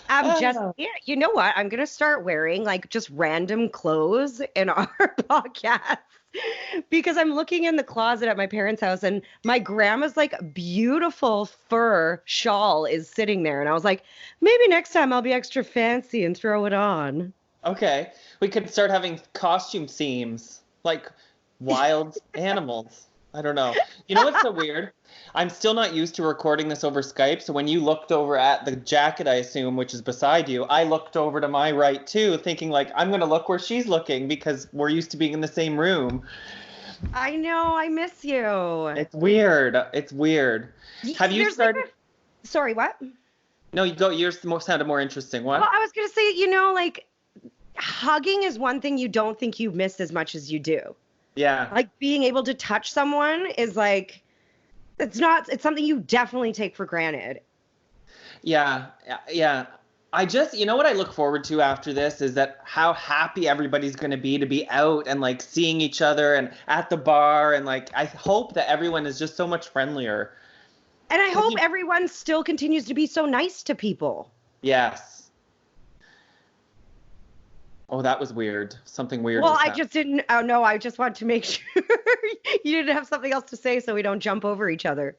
I'm just, Oh, yeah, you know what? I'm going to start wearing like just random clothes in our podcast because I'm looking in the closet at my parents' house and my grandma's like beautiful fur shawl is sitting there. And I was like, maybe next time I'll be extra fancy and throw it on. okay. We could start having costume themes, like wild animals. I don't know. You know what's so weird? I'm still not used to recording this over Skype. So when you looked over at the jacket, I assume, which is beside you, I looked over to my right too, thinking like I'm gonna look where she's looking because we're used to being in the same room. I know, I miss you. It's weird. It's weird. Have you There's like started? sorry, what? No, you go. Yours sounded more interesting. Well, What? I was going to say, like hugging is one thing you don't think you miss as much as you do. Yeah. Like being able to touch someone is like it's something you definitely take for granted. Yeah, yeah. I just, you know what I look forward to after this is that how happy everybody's going to be out and like seeing each other and at the bar and like I hope that everyone is just so much friendlier. And I 'Cause hope everyone still continues to be so nice to people. yes. Oh, that was weird. Something weird Well, just I happened. just didn't. Oh no, I just want to make sure you didn't have something else to say so we don't jump over each other.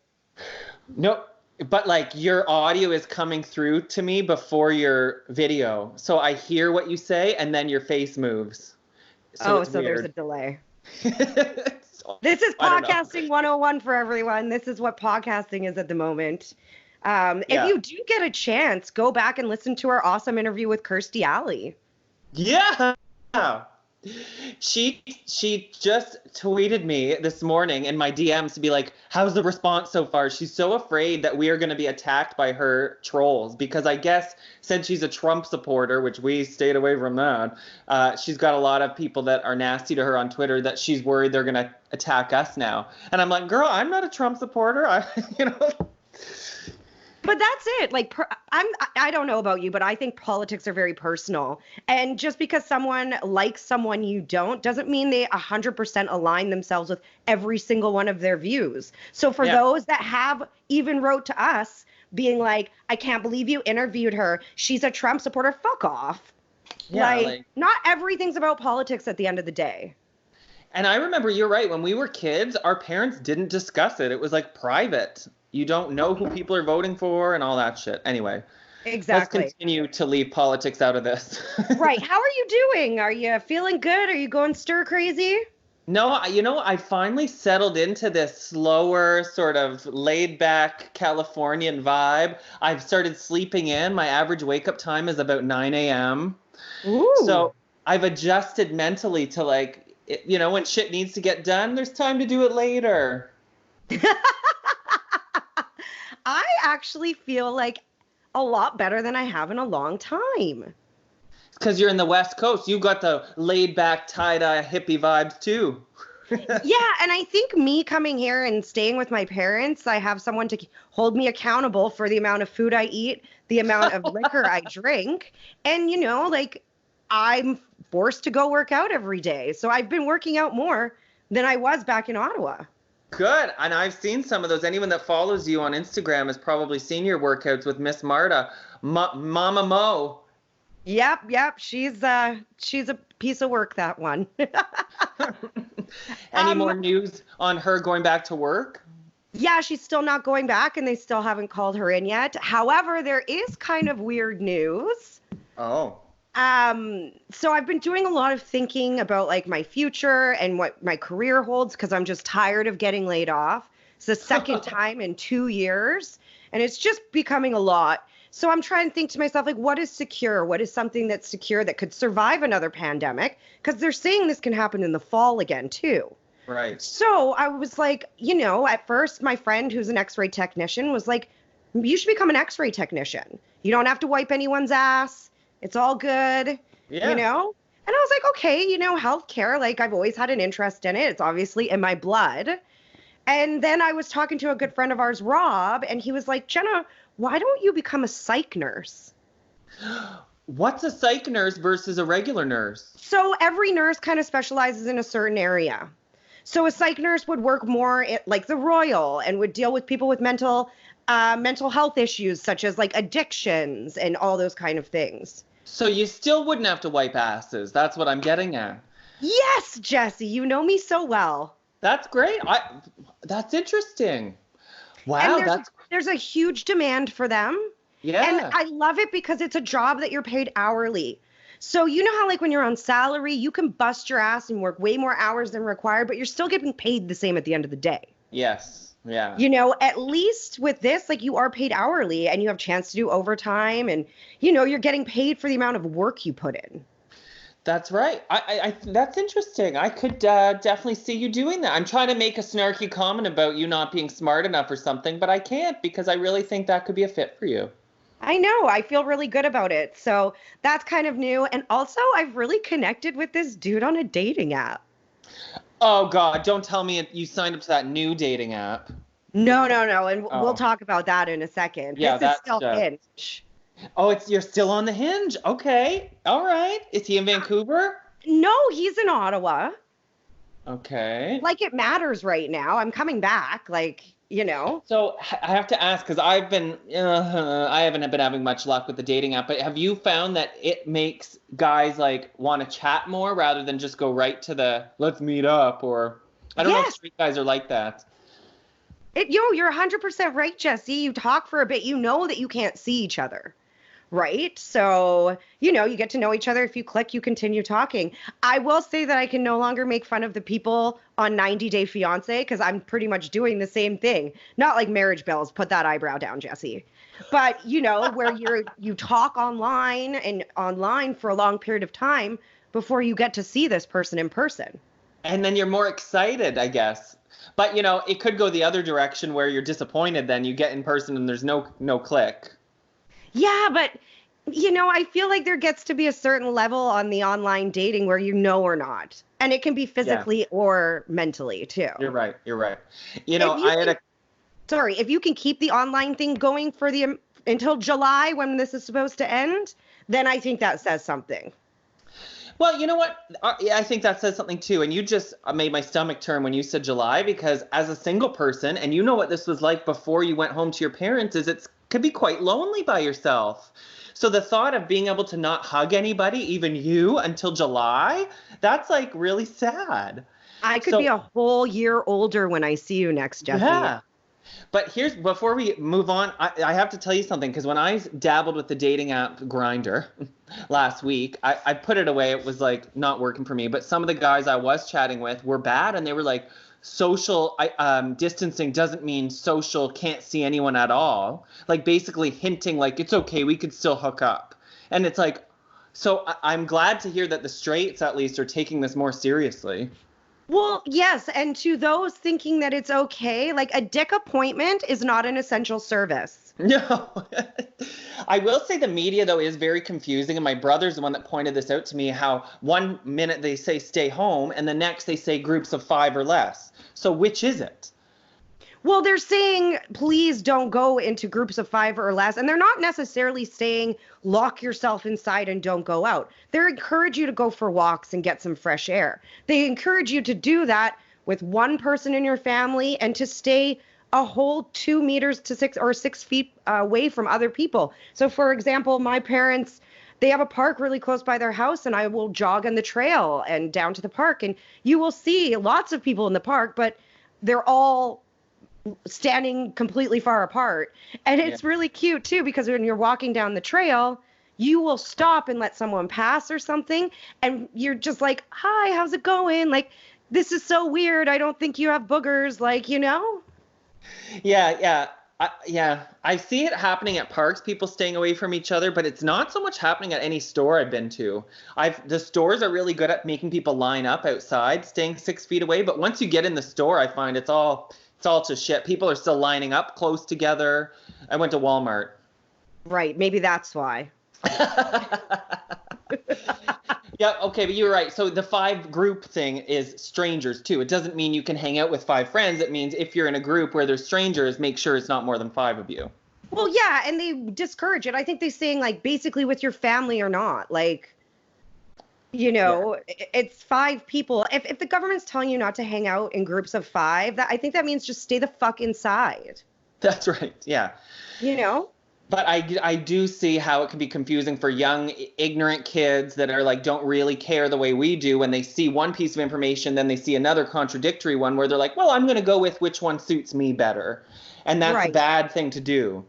No, but like your audio is coming through to me before your video. So I hear what you say and then your face moves. So Oh, it's so there's a weird. delay. So, This is I don't know. podcasting 101 for everyone. This is what podcasting is at the moment. If Yeah. you do get a chance, go back and listen to our awesome interview with Kirstie Alley. Yeah. She just tweeted me this morning in my DMs to be like, "How's the response so far?" She's so afraid that we are going to be attacked by her trolls because I guess since she's a Trump supporter, which we stayed away from that, she's got a lot of people that are nasty to her on Twitter that she's worried they're going to attack us now. And I'm like, "Girl, I'm not a Trump supporter. I, you know." But that's it. Like I don't know about you, but I think politics are very personal. And just because someone likes someone you don't doesn't mean they 100% align themselves with every single one of their views. So for Yeah. those that have even wrote to us being like, "I can't believe you interviewed her. She's a Trump supporter." Fuck off. Yeah, Like like not everything's about politics at the end of the day. and I remember you're right. When we were kids, our parents didn't discuss it. It was like private. You don't know who people are voting for and all that shit. Anyway, let's Exactly. continue to leave politics out of this. Right. How are you doing? Are you feeling good? Are you going stir crazy? No, you know, I finally settled into this slower, sort of laid back Californian vibe. I've started sleeping in. My average wake up time is about 9 a.m. Ooh. So I've adjusted mentally to like, when shit needs to get done, there's time to do it later. I actually feel like a lot better than I have in a long time. Because you're in the West Coast. You got the laid back, tie dye, hippie vibes too. Yeah, and I think me coming here and staying with my parents, I have someone to hold me accountable for the amount of food I eat, the amount of liquor I drink, and like I'm forced to go work out every day. So I've been working out more than I was back in Ottawa. Good. And I've seen some of those. Anyone that follows you on Instagram has probably seen your workouts with Miss Marta, Mama Mo. Yep. She's a piece of work, that one. Any Um, more news on her going back to work? Yeah, she's still not going back and they still haven't called her in yet. However, there is kind of weird news. Oh. So I've been doing a lot of thinking about like my future and what my career holds because I'm just tired of getting laid off. It's the second time in 2 years and it's just becoming a lot. So I'm trying to think to myself, like, what is secure? What is something that's secure that could survive another pandemic? Because they're saying this can happen in the fall again, too. Right. So I was like, at first, my friend who's an x-ray technician was like, you should become an x-ray technician. You don't have to wipe anyone's ass. It's all good, Yeah. And I was like, okay, healthcare, like I've always had an interest in it. It's obviously in my blood. And then I was talking to a good friend of ours, Rob, and he was like, Jenna, why don't you become a psych nurse? What's a psych nurse versus a regular nurse? So every nurse kind of specializes in a certain area. So a psych nurse would work more at like the Royal and would deal with people with mental mental health issues such as like addictions and all those kind of things. So you still wouldn't have to wipe asses. That's what I'm getting at. Yes, Jesse, you know me so well. That's great. That's interesting. Wow, And there's a huge demand for them. yeah. And I love it because it's a job that you're paid hourly. So you know how like when you're on salary, you can bust your ass and work way more hours than required, but you're still getting paid the same at the end of the day. Yes. Yeah. You know, at least with this, like you are paid hourly and you have a chance to do overtime and, you know, you're getting paid for the amount of work you put in. That's right. I that's interesting. I could definitely see you doing that. I'm trying to make a snarky comment about you not being smart enough or something, but I can't because I really think that could be a fit for you. I know. I feel really good about it. So that's kind of new. And also, I've really connected with this dude on a dating app. Oh God, don't tell me you signed up to that new dating app. No. And Oh. we'll talk about that in a second. Yeah, this is that's still Hinge. Oh, you're still on the Hinge. Okay. All right. Is he in Vancouver? No, he's in Ottawa. Okay. Like it matters right now. I'm coming back. Like, you know. So I have to ask because I haven't been having much luck with the dating app, but have you found that it makes guys like want to chat more rather than just go right to the let's meet up? Or I don't know if straight guys are like that. You're 100% right, Jesse. You talk for a bit, you know that you can't see each other, right? So, you know, you get to know each other. If you click, you continue talking. I will say that I can no longer make fun of the people on 90 Day Fiancé because I'm pretty much doing the same thing. Not like marriage bells, put that eyebrow down, Jesse. But, you know, where you talk online for a long period of time before you get to see this person in person. And then you're more excited, I guess. But, you know, it could go the other direction where you're disappointed then you get in person and there's no click. Yeah, but, you know, I feel like there gets to be a certain level on the online dating where you know or not. And it can be physically or mentally, too. You're right. You know, if you can keep the online thing going for until July when this is supposed to end, then I think that says something. Well, you know what? I think that says something too. And you just made my stomach turn when you said July, because as a single person, and you know what this was like before you went home to your parents, is it could be quite lonely by yourself. So the thought of being able to not hug anybody, even you, until July, that's like really sad. I could be a whole year older when I see you next, Jesse. Yeah. But before we move on, I have to tell you something, because when I dabbled with the dating app Grindr last week, I put it away. It was like not working for me. But some of the guys I was chatting with were bad, and they were like, social distancing doesn't mean social, can't see anyone at all. Like basically hinting like it's okay, we could still hook up. And it's like, so I'm glad to hear that the straights at least are taking this more seriously. Well, yes. And to those thinking that it's okay, like a dick appointment is not an essential service. No. I will say the media, though, is very confusing. And my brother's the one that pointed this out to me, how 1 minute they say stay home and the next they say groups of 5 or less. So which is it? Well, they're saying, please don't go into groups of 5 or less. And they're not necessarily saying lock yourself inside and don't go out. They encourage you to go for walks and get some fresh air. They encourage you to do that with one person in your family and to stay a whole 2 meters to 6 feet away from other people. So, for example, my parents, they have a park really close by their house, and I will jog on the trail and down to the park. And you will see lots of people in the park, but they're all standing completely far apart. And it's really cute too, because when you're walking down the trail, you will stop and let someone pass or something, and you're just like, hi, how's it going? Like, this is so weird. I don't think you have boogers, like, you know? Yeah. I see it happening at parks, people staying away from each other, but it's not so much happening at any store I've been to. The stores are really good at making people line up outside, staying 6 feet away, but once you get in the store, I find it's all to shit. People are still lining up close together. I went to Walmart. Right. Maybe that's why. Yeah, okay, but you're right. So the 5 group thing is strangers too. It doesn't mean you can hang out with 5 friends. It means if you're in a group where there's strangers, make sure it's not more than 5 of you. Well, yeah, and they discourage it. I think they're saying like basically with your family or not. Like, you know, it's 5 people. If the government's telling you not to hang out in groups of 5, I think that means just stay the fuck inside. That's right. Yeah. You know? But I do see how it can be confusing for young, ignorant kids that are like, don't really care the way we do when they see one piece of information, then they see another contradictory one where they're like, well, I'm going to go with which one suits me better. And that's a Right. bad thing to do.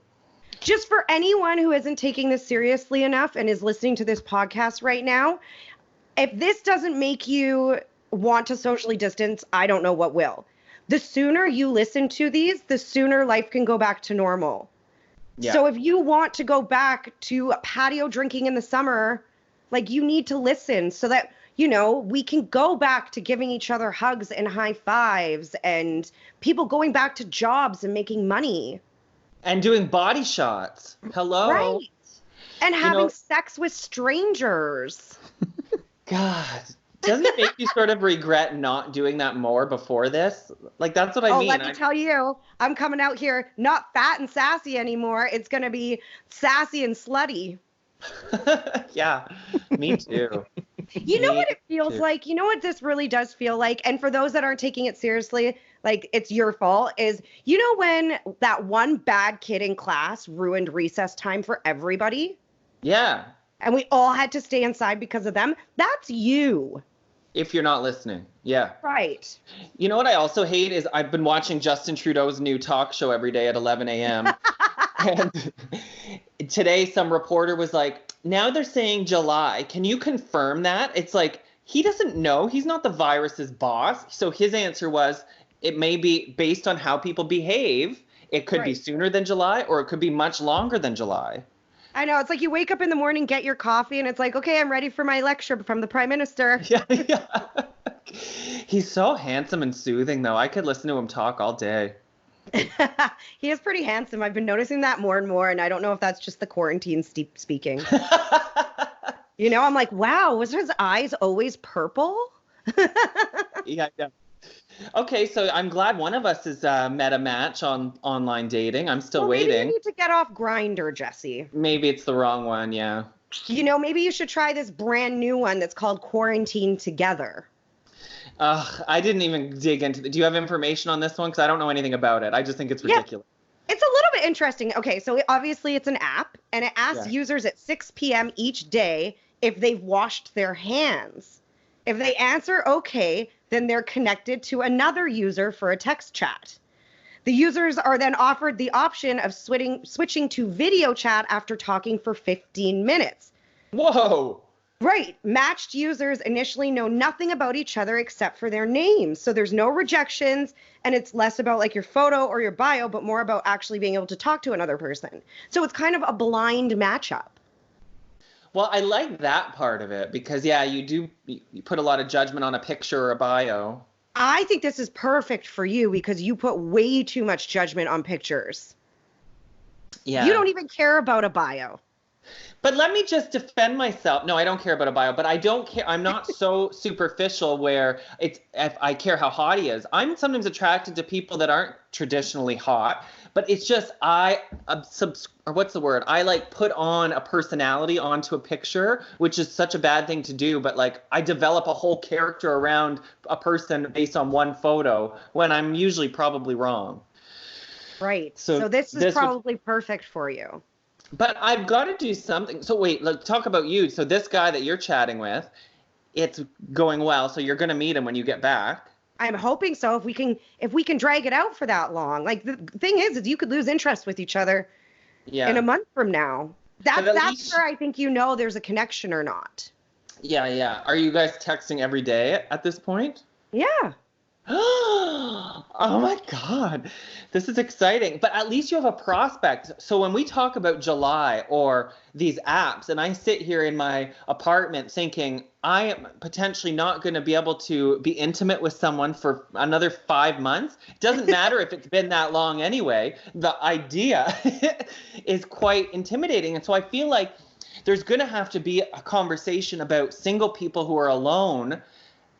Just for anyone who isn't taking this seriously enough and is listening to this podcast right now, if this doesn't make you want to socially distance, I don't know what will. The sooner you listen to these, the sooner life can go back to normal. Yeah. So if you want to go back to patio drinking in the summer, like you need to listen so that, you know, we can go back to giving each other hugs and high fives and people going back to jobs and making money. And doing body shots. Hello. Right. And having sex with strangers. God, doesn't it make you sort of regret not doing that more before this? Like, that's what I mean. Let me tell you, I'm coming out here not fat and sassy anymore. It's going to be sassy and slutty. Yeah, me too. You know what it feels like? You know what this really does feel like? And for those that aren't taking it seriously, like it's your fault, is you know when that one bad kid in class ruined recess time for everybody? Yeah. And we all had to stay inside because of them? That's you. If you're not listening. Yeah. Right. You know what I also hate is I've been watching Justin Trudeau's new talk show every day at 11 a.m. And today some reporter was like, now they're saying July. Can you confirm that? It's like, he doesn't know. He's not the virus's boss. So his answer was, it may be based on how people behave. It could be sooner than July, or it could be much longer than July. I know. It's like you wake up in the morning, get your coffee, and it's like, okay, I'm ready for my lecture from the Prime Minister. Yeah, yeah. He's so handsome and soothing, though. I could listen to him talk all day. He is pretty handsome. I've been noticing that more and more, and I don't know if that's just the quarantine speaking. You know, I'm like, wow, was his eyes always purple? Yeah. Okay, so I'm glad one of us has met a match on online dating. I'm still waiting. Maybe you need to get off Grindr, Jesse. Maybe it's the wrong one, yeah. You know, maybe you should try this brand new one that's called Quarantine Together. I didn't even dig into it. Do you have information on this one? Because I don't know anything about it. I just think it's ridiculous. Yeah. It's a little bit interesting. Okay, so obviously it's an app, and it asks users at 6 p.m. each day if they've washed their hands. If they answer okay, then they're connected to another user for a text chat. The users are then offered the option of switching to video chat after talking for 15 minutes. Whoa. Right. Matched users initially know nothing about each other except for their names. So there's no rejections, and it's less about like your photo or your bio, but more about actually being able to talk to another person. So it's kind of a blind matchup. Well, I like that part of it because, yeah, you put a lot of judgment on a picture or a bio. I think this is perfect for you because you put way too much judgment on pictures. Yeah. You don't even care about a bio. But let me just defend myself. No, I don't care about a bio, but I don't care. I'm not so superficial where if I care how hot he is. I'm sometimes attracted to people that aren't traditionally hot, but it's just I like put on a personality onto a picture, which is such a bad thing to do. But like I develop a whole character around a person based on one photo when I'm usually probably wrong. Right. So this is probably perfect for you. But I've got to do something. So wait, let's talk about you. So this guy that you're chatting with, it's going well. So you're going to meet him when you get back. I'm hoping so. If we can drag it out for that long. Like the thing is you could lose interest with each other in a month from now. That's where I think there's a connection or not. Yeah, yeah. Are you guys texting every day at this point? Yeah. Oh my God, this is exciting. But at least you have a prospect. So when we talk about July or these apps, and I sit here in my apartment thinking I am potentially not going to be able to be intimate with someone for another 5 months. It doesn't matter if it's been that long anyway. The idea is quite intimidating. And so I feel like there's going to have to be a conversation about single people who are alone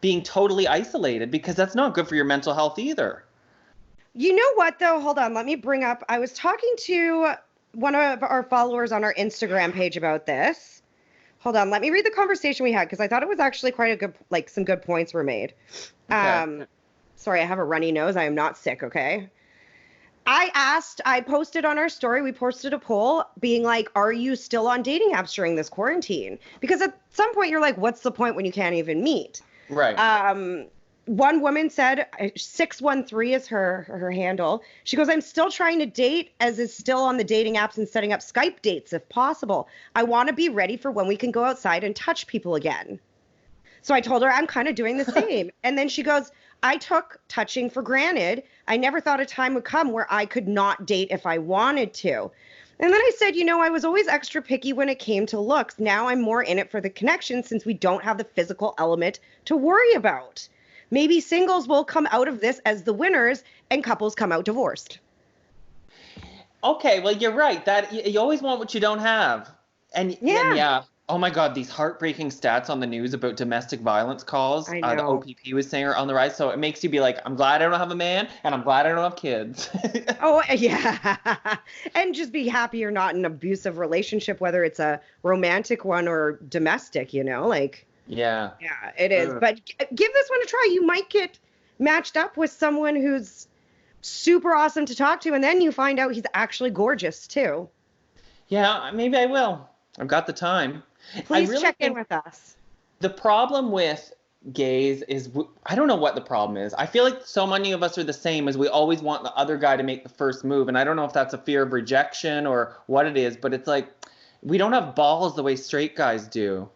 being totally isolated, because that's not good for your mental health either. You know what, though? Hold on. Let me bring up. I was talking to one of our followers on our Instagram page about this. Hold on. Let me read the conversation we had because I thought it was actually quite a good, like some good points were made. Okay. Sorry, I have a runny nose. I am not sick, okay? I posted on our story, we posted a poll being like, are you still on dating apps during this quarantine? Because at some point you're like, what's the point when you can't even meet? Right. One woman said, 613 is her handle. She goes, I'm still trying to date, as is still on the dating apps and setting up Skype dates if possible. I want to be ready for when we can go outside and touch people again. So I told her I'm kind of doing the same. And then she goes, I took touching for granted. I never thought a time would come where I could not date if I wanted to. And then I said, I was always extra picky when it came to looks. Now I'm more in it for the connection since we don't have the physical element to worry about. Maybe singles will come out of this as the winners and couples come out divorced. Okay, well, you're right. That you always want what you don't have. And yeah. Oh my God, these heartbreaking stats on the news about domestic violence calls. I know. The OPP was saying are on the rise. So it makes you be like, I'm glad I don't have a man and I'm glad I don't have kids. Oh, yeah. And just be happy you're not in an abusive relationship, whether it's a romantic one or domestic, like. Yeah. Yeah, it is. But give this one a try. You might get matched up with someone who's super awesome to talk to. And then you find out he's actually gorgeous too. Yeah, maybe I will. I've got the time. Please check in with us. The problem with gays is, I don't know what the problem is. I feel like so many of us are the same, as we always want the other guy to make the first move. And I don't know if that's a fear of rejection or what it is, but it's like we don't have balls the way straight guys do.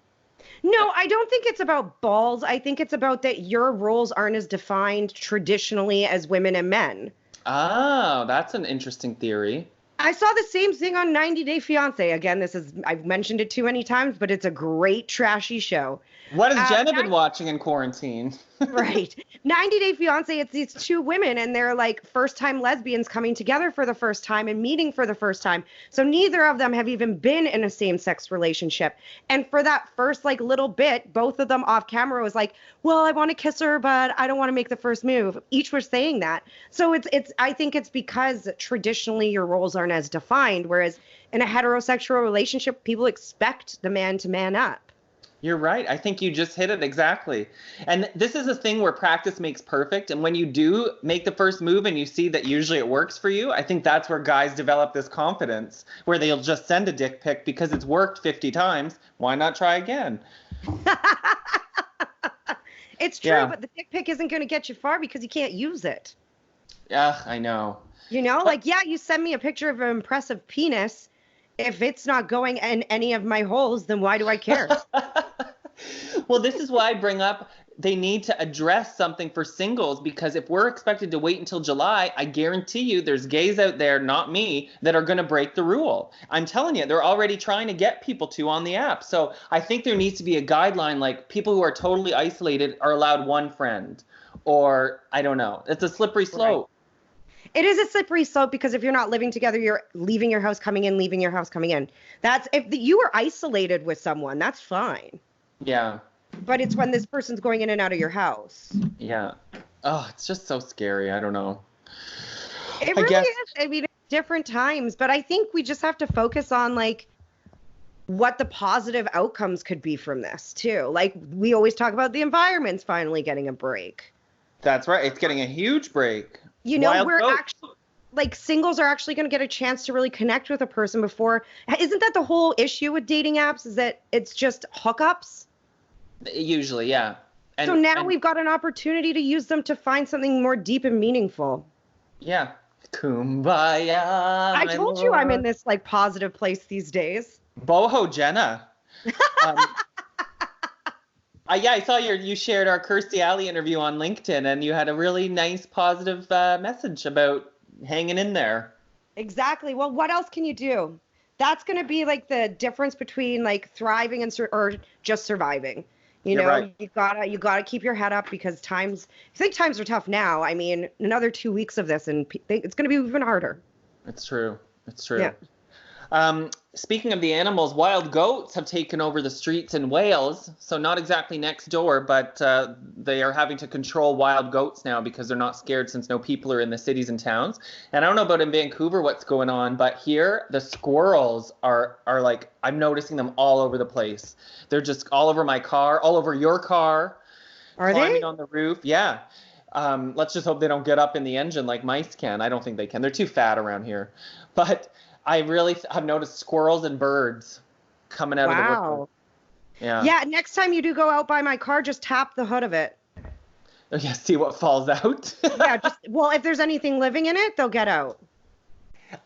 No, I don't think it's about balls. I think it's about that your roles aren't as defined traditionally as women and men. Oh, that's an interesting theory. I saw the same thing on 90 Day Fiancé. Again, I've mentioned it too many times, but it's a great trashy show. What has Jenna been watching in quarantine? Right. 90 Day Fiancé, it's these two women and they're like first-time lesbians coming together for the first time and meeting for the first time. So neither of them have even been in a same-sex relationship. And for that first little bit, both of them off camera was like, well, I want to kiss her, but I don't want to make the first move. Each were saying that. So I think it's because traditionally your roles aren't as defined, whereas in a heterosexual relationship, people expect the man to man up. You're right. I think you just hit it exactly. And this is a thing where practice makes perfect. And when you do make the first move and you see that usually it works for you, I think that's where guys develop this confidence where they'll just send a dick pic because it's worked 50 times. Why not try again? It's true, but the dick pic isn't going to get you far because you can't use it. Yeah, I know. You send me a picture of an impressive penis. If it's not going in any of my holes, then why do I care? Well, this is why I bring up they need to address something for singles, because if we're expected to wait until July, I guarantee you there's gays out there, not me, that are going to break the rule. I'm telling you, they're already trying to get people to on the app. So I think there needs to be a guideline, like people who are totally isolated are allowed one friend, or I don't know. It's a slippery slope. Right. It is a slippery slope because if you're not living together, you're leaving your house, coming in, leaving your house, coming in. If you were isolated with someone, that's fine. Yeah. But it's when this person's going in and out of your house. Yeah. Oh, it's just so scary. I don't know. It really is. I mean, it's different times, but I think we just have to focus on what the positive outcomes could be from this too. We always talk about the environment's finally getting a break. That's right. It's getting a huge break. Singles are actually going to get a chance to really connect with a person before. Isn't that the whole issue with dating apps, is that it's just hookups? Usually, yeah. So now we've got an opportunity to use them to find something more deep and meaningful. Yeah. Kumbaya. I told you I'm in this positive place these days. Boho Jenna. I saw you shared our Kirstie Alley interview on LinkedIn, and you had a really nice positive message about hanging in there. Exactly. Well, what else can you do? That's going to be the difference between thriving or just surviving. Right. you gotta keep your head up because I think times are tough now. I mean, another 2 weeks of this and it's going to be even harder. It's true. Yeah. Speaking of the animals, wild goats have taken over the streets in Wales. So not exactly next door, but they are having to control wild goats now because they're not scared since no people are in the cities and towns. And I don't know about in Vancouver what's going on, but here the squirrels are I'm noticing them all over the place. They're just all over my car, all over your car. Are climbing they? On the roof. Yeah. Let's just hope they don't get up in the engine like mice can. I don't think they can. They're too fat around here. But I really have noticed squirrels and birds coming out of the woodwork. Yeah. Yeah, next time you do go out by my car, just tap the hood of it. Yeah, see what falls out. Yeah, well, if there's anything living in it, they'll get out.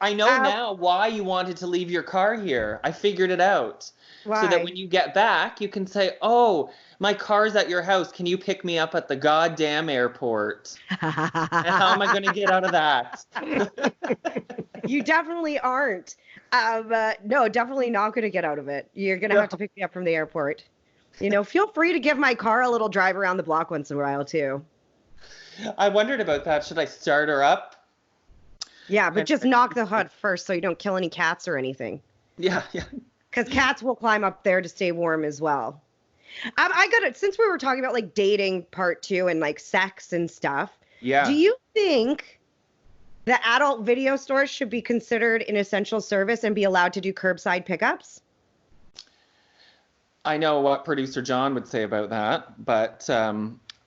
I know now why you wanted to leave your car here. I figured it out. Why? So that when you get back, you can say, oh, my car's at your house. Can you pick me up at the goddamn airport? And how am I going to get out of that? You definitely aren't. No, definitely not going to get out of it. You're going to have to pick me up from the airport. Feel free to give my car a little drive around the block once in a while, too. I wondered about that. Should I start her up? Yeah, but just knock the hood first so you don't kill any cats or anything. Yeah. Because cats will climb up there to stay warm as well. Since we were talking about like dating part 2 and like sex and stuff. Yeah. Do you think that adult video stores should be considered an essential service and be allowed to do curbside pickups? I know what producer John would say about that, but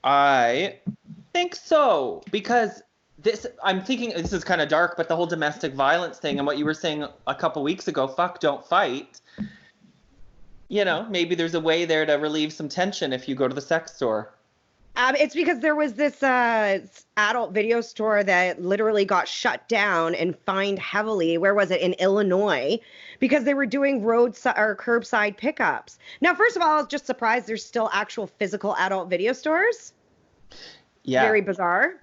I think so, because I'm thinking this is kind of dark, but the whole domestic violence thing and what you were saying a couple weeks ago, fuck, don't fight. Maybe there's a way there to relieve some tension if you go to the sex store. It's because there was this adult video store that literally got shut down and fined heavily. Where was it? In Illinois, because they were doing curbside pickups. Now, first of all, I was just surprised there's still actual physical adult video stores. Yeah. Very bizarre.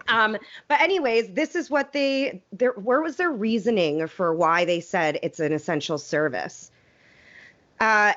But anyways, this is what where was their reasoning for why they said it's an essential service?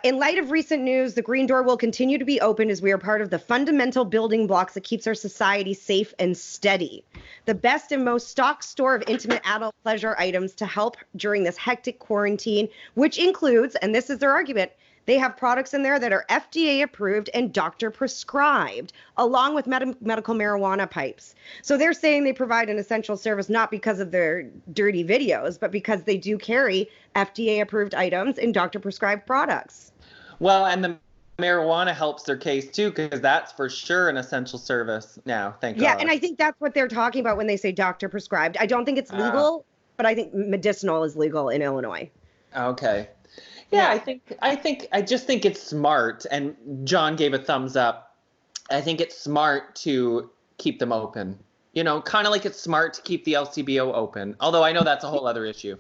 In light of recent news, the Green Door will continue to be open as we are part of the fundamental building blocks that keeps our society safe and steady. The best and most stocked store of intimate adult pleasure items to help during this hectic quarantine, which includes, and this is their argument, they have products in there that are FDA approved and doctor prescribed, along with medical marijuana pipes. So they're saying they provide an essential service not because of their dirty videos, but because they do carry FDA approved items and doctor prescribed products. Well, and the marijuana helps their case too, because that's for sure an essential service now. Thank God. Yeah, and I think that's what they're talking about when they say doctor prescribed. I don't think it's legal, but I think medicinal is legal in Illinois. Okay. Yeah, I just think it's smart, and John gave a thumbs up. I think it's smart to keep them open. Kind of like it's smart to keep the LCBO open. Although I know that's a whole other issue.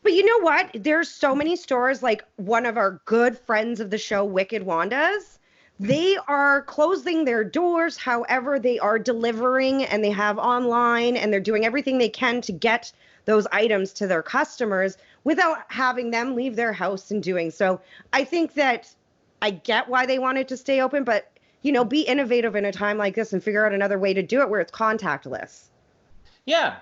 But you know what? There's so many stores, like one of our good friends of the show, Wicked Wanda's. They are closing their doors. However, they are delivering, and they have online, and they're doing everything they can to get those items to their customers without having them leave their house and doing so. I think that I get why they wanted to stay open, but, be innovative in a time like this and figure out another way to do it where it's contactless. Yeah.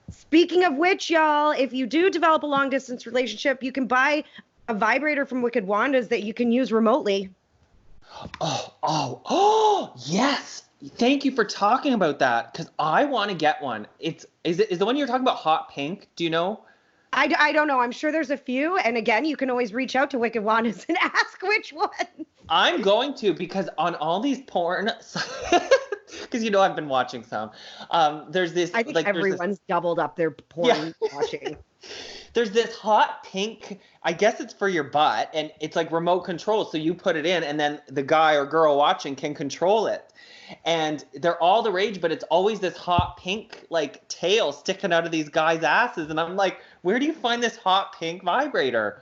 Speaking of which, y'all, if you do develop a long distance relationship, you can buy a vibrator from Wicked Wanda's that you can use remotely. Oh, yes. Thank you for talking about that, because I want to get one. Is the one you're talking about hot pink? Do you know? I don't know. I'm sure there's a few. And again, you can always reach out to Wicked Wanda's and ask which one. I'm going to, because on all these porn, because I've been watching some. There's this. I think everyone's doubled up their porn watching. There's this hot pink, I guess it's for your butt, and it's like remote control. So you put it in, and then the guy or girl watching can control it. And they're all the rage, but it's always this hot pink like tail sticking out of these guys' asses. And I'm like, where do you find this hot pink vibrator?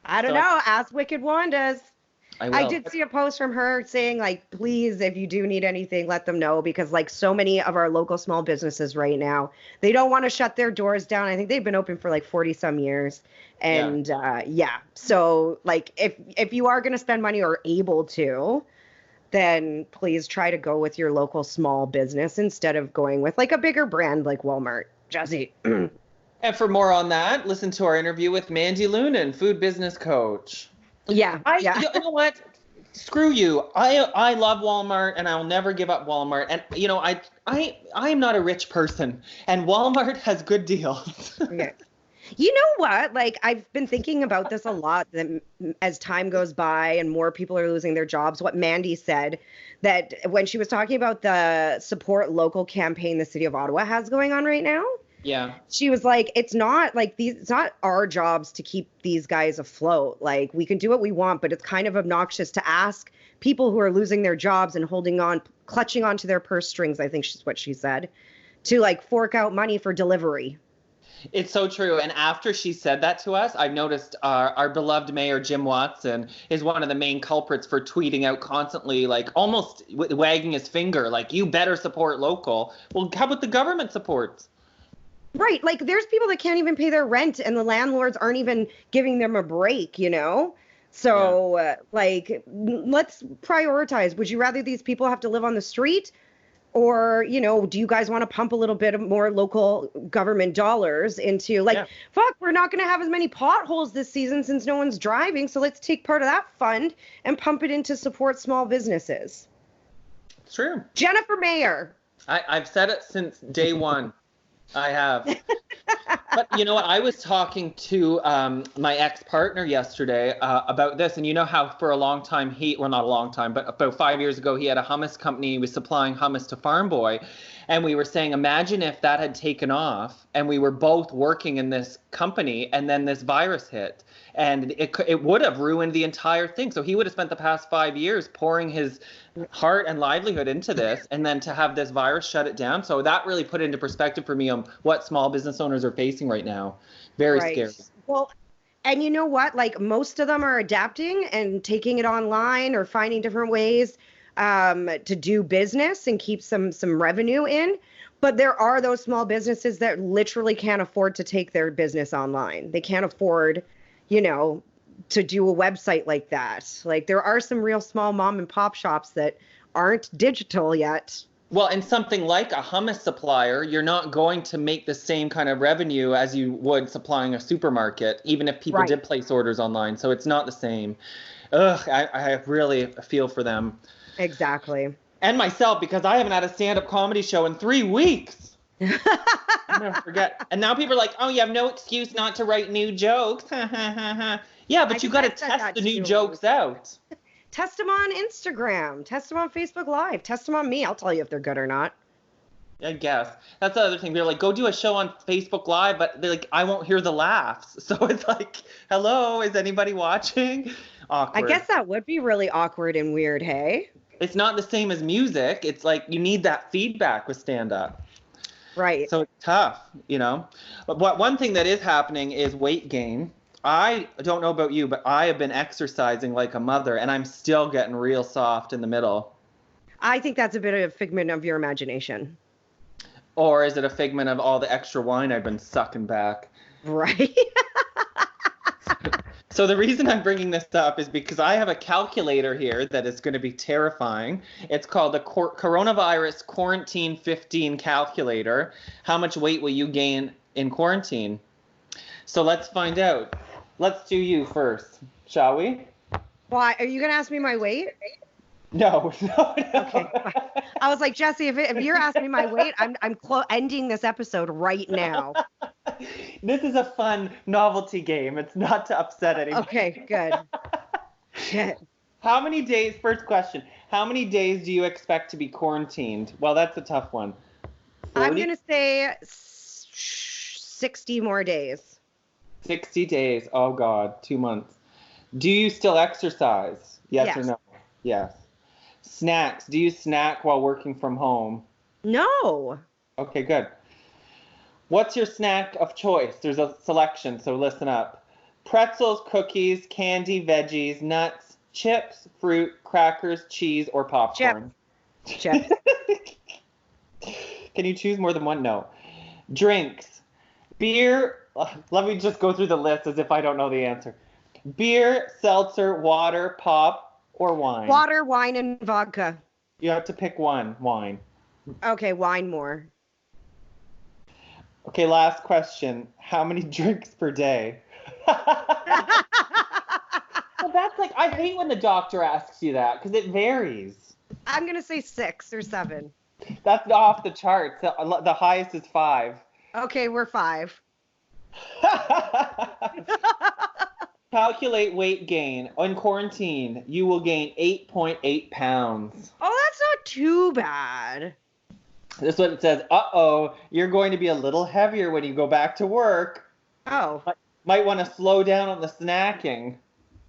I don't know. Ask Wicked Wanda's. I did see a post from her saying, like, please, if you do need anything, let them know, because like so many of our local small businesses right now, they don't want to shut their doors down. I think they've been open for like 40 some years. And so like if you are going to spend money or able to, then please try to go with your local small business instead of going with like a bigger brand like Walmart. Jesse. And for more on that, listen to our interview with Mandy Lunan, food business coach. Yeah. You know what? Screw you. I love Walmart, and I'll never give up Walmart. And I am not a rich person, and Walmart has good deals. Okay. You know what? Like, I've been thinking about this a lot that as time goes by and more people are losing their jobs, what Mandy said that when she was talking about the support local campaign the city of Ottawa has going on right now, Yeah. she was like, it's not our jobs to keep these guys afloat. Like, we can do what we want, but it's kind of obnoxious to ask people who are losing their jobs and clutching onto their purse strings, I think is what she said, to like fork out money for delivery. It's so true. And after she said that to us, I've noticed our beloved mayor, Jim Watson, is one of the main culprits for tweeting out constantly, like almost wagging his finger, like, you better support local. Well, how about the government supports? Right. Like, there's people that can't even pay their rent and the landlords aren't even giving them a break, you know? So, let's prioritize. Would you rather these people have to live on the street? Or, do you guys want to pump a little bit of more local government dollars into fuck, we're not going to have as many potholes this season since no one's driving. So let's take part of that fund and pump it into support small businesses. It's true. Jennifer Mayer. I've said it since day one. I have. But you know what? I was talking to my ex-partner yesterday about this, and you know how for a long time not a long time, but about 5 years ago, he had a hummus company. He was supplying hummus to Farm Boy, and we were saying, imagine if that had taken off, and we were both working in this company, and then this virus hit, and it would have ruined the entire thing. So he would have spent the past 5 years pouring his heart and livelihood into this, and then to have this virus shut it down. So that really put into perspective for me on what small business owners are facing right now. Very scary. Well, and you know what? Like, most of them are adapting and taking it online or finding different ways to do business and keep some revenue in. But there are those small businesses that literally can't afford to take their business online. They can't afford, to do a website like that. Like, there are some real small mom and pop shops that aren't digital yet. Well, and something like a hummus supplier, you're not going to make the same kind of revenue as you would supplying a supermarket, even if people did place orders online. So it's not the same. I really feel for them. Exactly. And myself, because I haven't had a stand-up comedy show in 3 weeks. I'm going to forget. And now people are like, oh, you have no excuse not to write new jokes. Yeah, but you got to test the new jokes out. Test them on Instagram. Test them on Facebook Live. Test them on me. I'll tell you if they're good or not. I guess. That's the other thing. They're like, go do a show on Facebook Live, but they're like, I won't hear the laughs. So it's like, hello, is anybody watching? Awkward. I guess that would be really awkward and weird, hey? It's not the same as music. It's like you need that feedback with stand-up. Right. So it's tough, But one thing that is happening is weight gain. I don't know about you, but I have been exercising like a mother, and I'm still getting real soft in the middle. I think that's a bit of a figment of your imagination. Or is it a figment of all the extra wine I've been sucking back? Right. So the reason I'm bringing this up is because I have a calculator here that is going to be terrifying. It's called the Coronavirus Quarantine 15 calculator. How much weight will you gain in quarantine? So let's find out. Let's do you first, shall we? Why? Are you going to ask me my weight? No. Okay. I was like, Jesse, if you're asking me my weight, I'm ending this episode right now. This is a fun novelty game. It's not to upset anyone. Okay, good. Shit. How many days, first question, how many days do you expect to be quarantined? Well, that's a tough one. 40? I'm going to say 60 more days. 60 days. Oh, God, 2 months. Do you still exercise? Yes or no? Yes. Snacks. Do you snack while working from home? No. Okay, good. What's your snack of choice? There's a selection, so listen up. Pretzels, cookies, candy, veggies, nuts, chips, fruit, crackers, cheese, or popcorn? Chips. Can you choose more than one? No. Drinks. Beer. Let me just go through the list as if I don't know the answer. Beer, seltzer, water, pop, or wine? Water, wine, and vodka. You have to pick one. Wine. Okay, wine more. Okay, last question. How many drinks per day? Well, that's like, I hate when the doctor asks you that because it varies. I'm going to say 6 or 7. That's off the charts. The highest is 5. Okay, we're 5. Calculate weight gain. In quarantine, you will gain 8.8 pounds. Oh, that's not too bad. This is what it says. Uh-oh, you're going to be a little heavier when you go back to work. Oh. Might want to slow down on the snacking.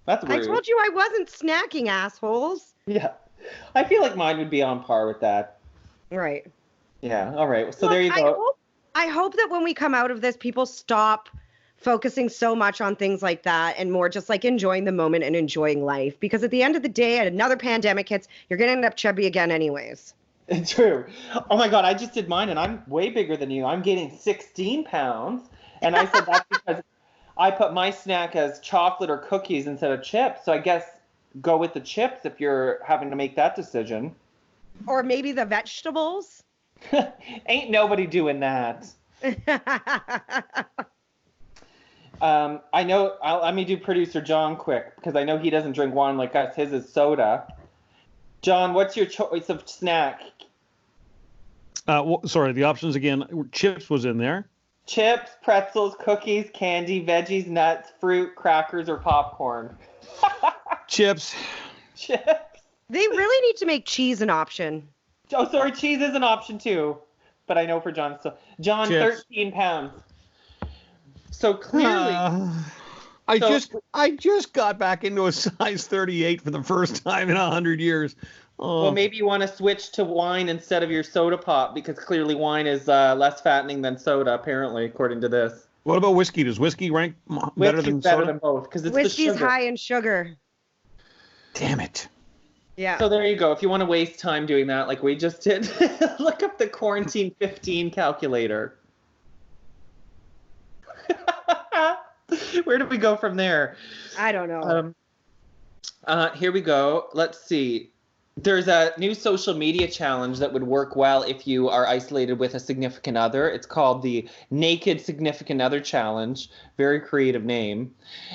That's rude. I told you I wasn't snacking, assholes. Yeah. I feel like mine would be on par with that. Right. Yeah, all right. So Look, there you go. I hope that when we come out of this, people stop focusing so much on things like that and more just like enjoying the moment and enjoying life. Because at the end of the day, another pandemic hits, you're going to end up chubby again anyways. It's true. Oh my God, I just did mine and I'm way bigger than you. I'm gaining 16 pounds. And I said that's because I put my snack as chocolate or cookies instead of chips. So I guess go with the chips if you're having to make that decision. Or maybe the vegetables. Ain't nobody doing that. I know, let me do producer John quick, because I know he doesn't drink wine like us. His is soda. John, what's your choice of snack? Sorry, the options again. Chips was in there. Chips, pretzels, cookies, candy, veggies, nuts, fruit, crackers, or popcorn. Chips. Chips. They really need to make cheese an option. Oh, sorry, cheese is an option too. But I know for John. So John, Chips. 13 pounds. So clearly. I just got back into a size 38 for the first time in 100 years. Oh. Well, maybe you want to switch to wine instead of your soda pop, because clearly wine is less fattening than soda, apparently, according to this. What about whiskey? Does whiskey rank better than soda? Better than both, because it's Whiskey's the sugar. high in sugar. Damn it. Yeah. So there you go. If you want to waste time doing that, like we just did, look up the quarantine 15 calculator. Where do we go from there? I don't know. Here we go. Let's see. There's a new social media challenge that would work well if you are isolated with a significant other. It's called the Naked Significant Other Challenge. Very creative name.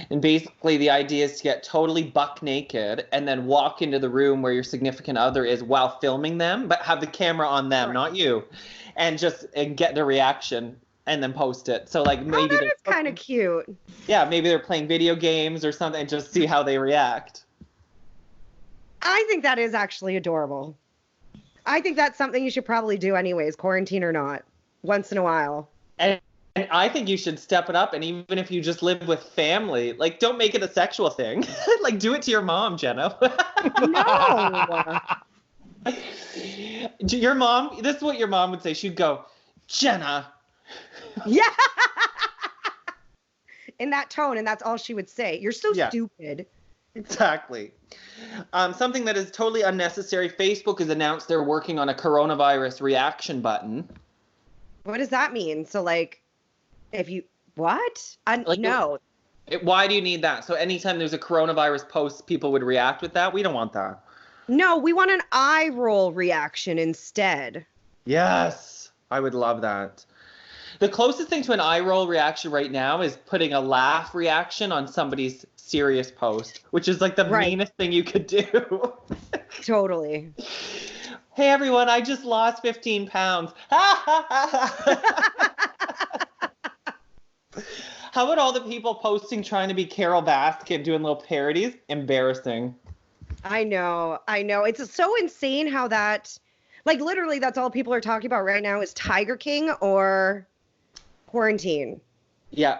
And basically the idea is to get totally buck naked and then walk into the room where your significant other is while filming them, but have the camera on them, not you, and get their reaction and then post it. So like maybe that is kind of cute. Yeah, maybe they're playing video games or something and just see how they react. I think that is actually adorable. I think that's something you should probably do anyways, quarantine or not, once in a while. And I think you should step it up. And even if you just live with family, like don't make it a sexual thing. Like do it to your mom, Jenna. No. Your mom, this is what your mom would say. She'd go, Jenna. Yeah. In that tone, and that's all she would say. You're so stupid. Exactly. Something that is totally unnecessary. Facebook has announced they're working on a coronavirus reaction button. What does that mean? So, like, if you what? No. Why do you need that? So anytime there's a coronavirus post, people would react with that. We don't want that. No, we want an eye roll reaction instead. Yes, I would love that. The closest thing to an eye roll reaction right now is putting a laugh reaction on somebody's serious post, which is like the meanest thing you could do. Totally. Hey everyone, I just lost 15 pounds. How about all the people posting trying to be Carol Baskin doing little parodies? Embarrassing. I know. It's so insane how that, like literally that's all people are talking about right now is Tiger King or quarantine. Yeah.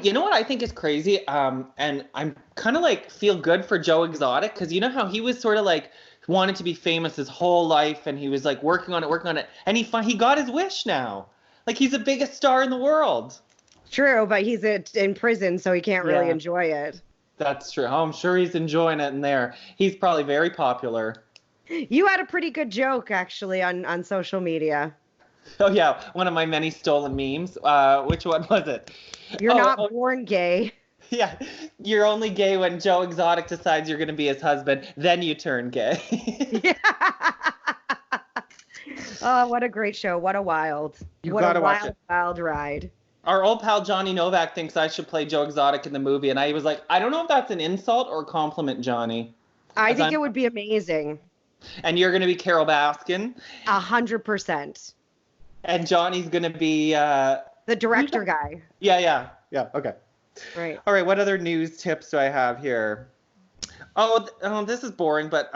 You know what I think is crazy? And I'm kind of like feel good for Joe Exotic, because you know how he was sort of like wanted to be famous his whole life and he was like working on it. And he got his wish now. Like he's the biggest star in the world. True, but he's in prison, so he can't really enjoy it. That's true. Oh, I'm sure he's enjoying it in there. He's probably very popular. You had a pretty good joke actually on social media. Oh, yeah. One of my many stolen memes. Which one was it? You're not born gay. Yeah. You're only gay when Joe Exotic decides you're going to be his husband. Then you turn gay. Yeah. Oh, what a great show. What a wild ride. Our old pal Johnny Novak thinks I should play Joe Exotic in the movie. And I was like, I don't know if that's an insult or a compliment, Johnny. I think it would be amazing. And you're going to be Carol Baskin. 100%. And Johnny's going to be The director guy. Yeah. Okay. Right. All right. What other news tips do I have here? Oh, this is boring, but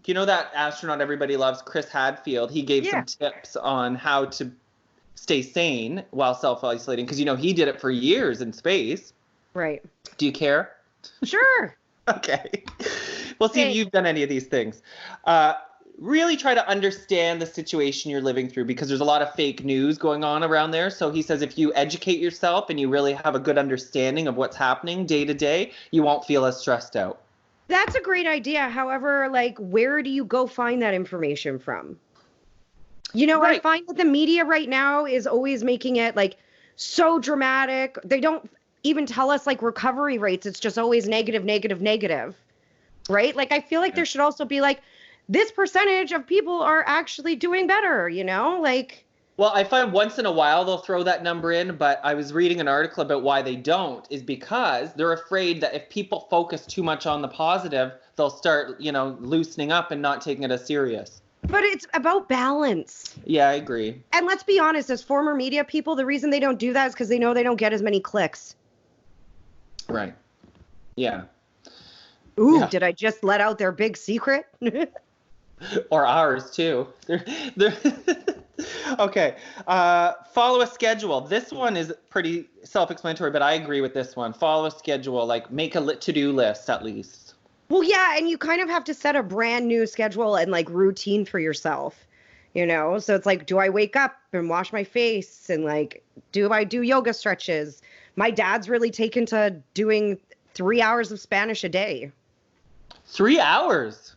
you know that astronaut everybody loves, Chris Hadfield? He gave some tips on how to stay sane while self-isolating, because he did it for years in space. Right. Do you care? Sure. Okay. We'll see if you've done any of these things. Really try to understand the situation you're living through, because there's a lot of fake news going on around there. So he says if you educate yourself and you really have a good understanding of what's happening day to day, you won't feel as stressed out. That's a great idea. However, where do you go find that information from? Right. I find that the media right now is always making it so dramatic. They don't even tell us recovery rates. It's just always negative, right? I feel like there should also be this percentage of people are actually doing better, Well, I find once in a while they'll throw that number in, but I was reading an article about why they don't, is because they're afraid that if people focus too much on the positive, they'll start, loosening up and not taking it as serious. But it's about balance. Yeah, I agree. And let's be honest, as former media people, the reason they don't do that is because they know they don't get as many clicks. Right. Yeah. Ooh, Did I just let out their big secret? Or ours, too. They're Okay. Follow a schedule. This one is pretty self-explanatory, but I agree with this one. Follow a schedule, make a to-do list at least. Well, yeah, and you kind of have to set a brand new schedule and routine for yourself, So it's do I wake up and wash my face and do I do yoga stretches? My dad's really taken to doing 3 hours of Spanish a day. 3 hours?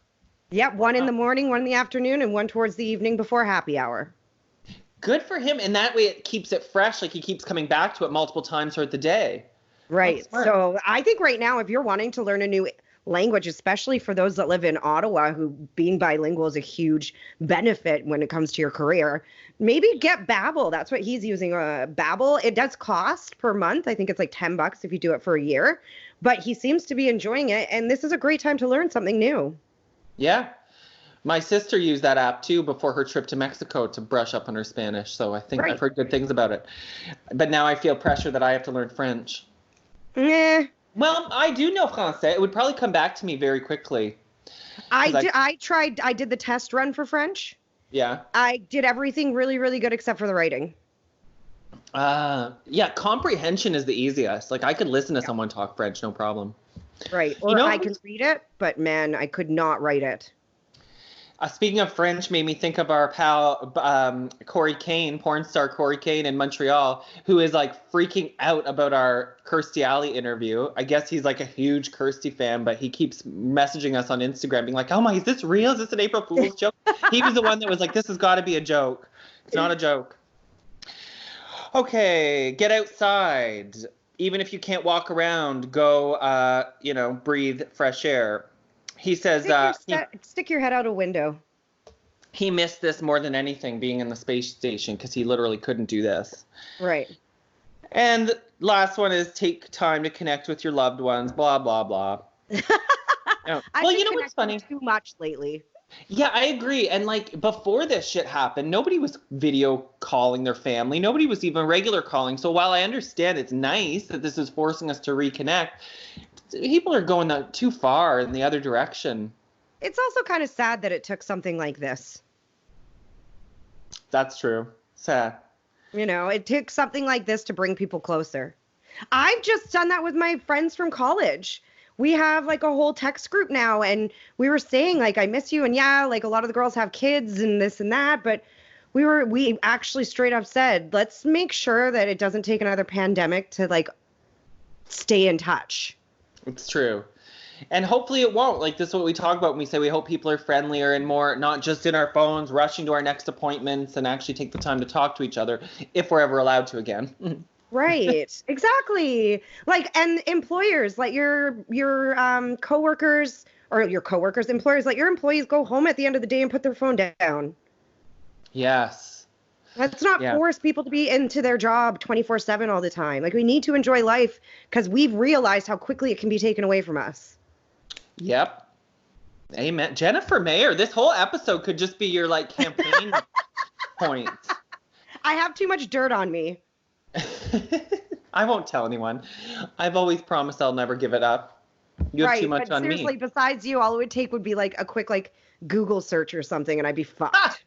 Yeah, one in the morning, one in the afternoon, and one towards the evening before happy hour. Good for him. And that way it keeps it fresh. He keeps coming back to it multiple times throughout the day. Right. So I think right now, if you're wanting to learn a new language, especially for those that live in Ottawa, who being bilingual is a huge benefit when it comes to your career, maybe get Babbel. That's what he's using. Babbel. It does cost per month. I think it's $10 if you do it for a year, but he seems to be enjoying it. And this is a great time to learn something new. Yeah. My sister used that app too before her trip to Mexico to brush up on her Spanish. So I think I've heard good things about it. But now I feel pressure that I have to learn French. Yeah. Well, I do know Francais. It would probably come back to me very quickly. I did the test run for French. Yeah. I did everything really, really good except for the writing. Yeah, comprehension is the easiest. I could listen to someone talk French, no problem. Right. Or I can read it, but man, I could not write it. Speaking of French, made me think of our pal Corey Kane, porn star Corey Kane in Montreal, who is freaking out about our Kirstie Alley interview. I guess he's a huge Kirstie fan, but he keeps messaging us on Instagram being oh my, is this real? Is this an April Fool's joke? He was the one that was this has got to be a joke. It's not a joke. Okay, get outside. Even if you can't walk around, go, breathe fresh air. He says, stick your head out a window. He missed this more than anything, being in the space station, because he literally couldn't do this. Right. And last one is take time to connect with your loved ones, blah, blah, blah. Well, you know what's funny? Too much lately. Yeah, I agree. And before this shit happened, nobody was video calling their family. Nobody was even regular calling. So while I understand it's nice that this is forcing us to reconnect, people are going too far in the other direction. It's also kind of sad that it took something like this. That's true. Sad. It took something like this to bring people closer. I've just done that with my friends from college. We have a whole text group now, and we were saying I miss you, and yeah, a lot of the girls have kids and this and that, but we actually straight up said, let's make sure that it doesn't take another pandemic to stay in touch. It's true. And hopefully it won't. This is what we talk about when we say we hope people are friendlier and more, not just in our phones, rushing to our next appointments, and actually take the time to talk to each other if we're ever allowed to again. Right. Exactly. And employers, your coworkers or your coworkers, employers, your employees go home at the end of the day and put their phone down. Yes. Let's not force people to be into their job 24/7 all the time. We need to enjoy life because we've realized how quickly it can be taken away from us. Yep. Amen. Jennifer Mayer, this whole episode could just be your campaign point. I have too much dirt on me. I won't tell anyone. I've always promised I'll never give it up. You have too much but on seriously, me. besides you, all it would take would be like a quick like Google search or something, and I'd be fucked.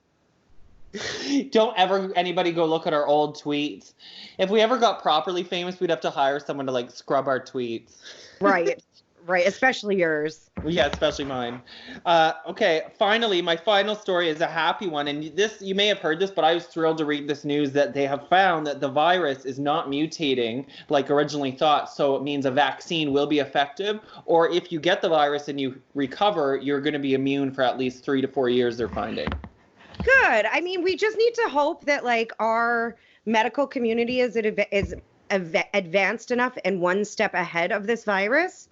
Don't ever anybody go look at our old tweets. If we ever got properly famous, we'd have to hire someone to like scrub our tweets. Right. Right. Especially yours. Yeah, especially mine. Okay, finally, my final story is a happy one. And this, you may have heard this, but I was thrilled to read this news that they have found that the virus is not mutating like originally thought. So it means a vaccine will be effective. Or if you get the virus and you recover, you're going to be immune for at least 3 to 4 years, they're finding. Good. I mean, we just need to hope that like our medical community is advanced enough and one step ahead of this virus.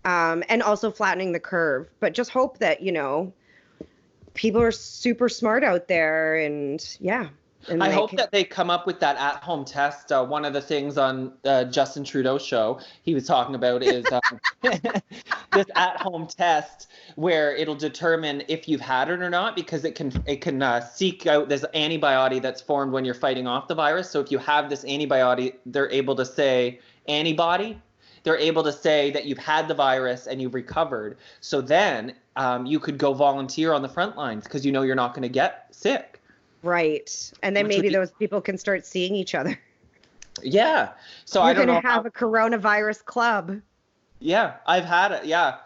And also flattening the curve, but just hope that, people are super smart out there and yeah. And I hope that they come up with that at-home test. One of the things on Justin Trudeau's show he was talking about is this at-home test where it'll determine if you've had it or not, because it can seek out this antibody that's formed when you're fighting off the virus. So if you have this antibody, they're able to say antibody. They're able to say that you've had the virus and you've recovered. So then you could go volunteer on the front lines because you're not going to get sick. Right. And then maybe those people can start seeing each other. Yeah. So You're I don't know. You're going to have a coronavirus club. Yeah, I've had it. Yeah.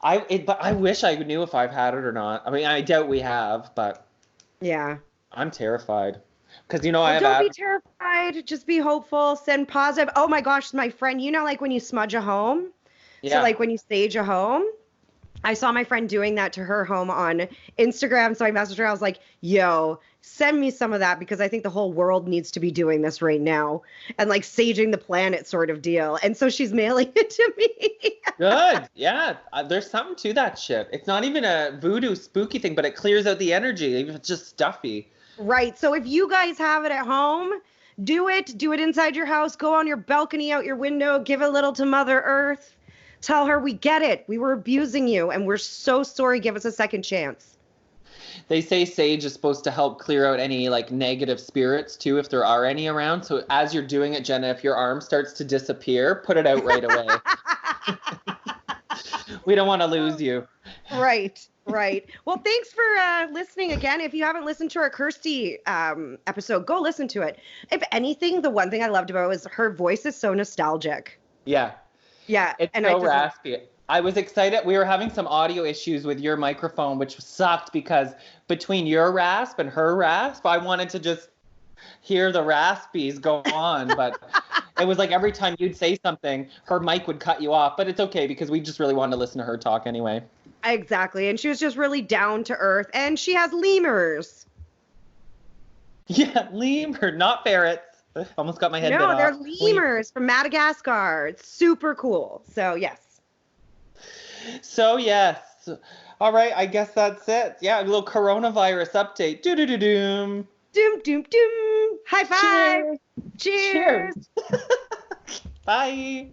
But I wish I knew if I've had it or not. I mean, I doubt we have, but yeah, I'm terrified. Because, don't be terrified. Just be hopeful. Send positive. Oh, my gosh, my friend, like when you smudge a home? Yeah. So, like when you stage a home? I saw my friend doing that to her home on Instagram. So I messaged her. I was like, yo, send me some of that because I think the whole world needs to be doing this right now. And like saging the planet sort of deal. And so she's mailing it to me. Good. Yeah. There's something to that shit. It's not even a voodoo spooky thing, but it clears out the energy. It's just stuffy. Right. So if you guys have it at home, do it. Do it inside your house. Go on your balcony, out your window. Give a little to Mother Earth. Tell her we get it. We were abusing you, and we're so sorry. Give us a second chance. They say sage is supposed to help clear out any like negative spirits too, if there are any around. So as you're doing it, Jenna, if your arm starts to disappear, put it out right away. We don't want to lose you. Right. Well, thanks for listening again. If you haven't listened to our Kirsty episode, go listen to it. If anything, the one thing I loved about it was her voice is so nostalgic. Yeah. Yeah. It's so raspy. I was excited. We were having some audio issues with your microphone, which sucked because between your rasp and her rasp, I wanted to just hear the raspies go on. But it was like every time you'd say something, her mic would cut you off. But it's okay because we just really wanted to listen to her talk anyway. Exactly. And she was just really down to earth. And she has lemurs. Yeah, lemur, not ferrets. Almost got my head bit off. No, they're lemurs from Madagascar. It's super cool. So, yes. All right, I guess that's it. Yeah, a little coronavirus update. Doom. Doom, doom, doom. High five. Cheers. Cheers. Bye.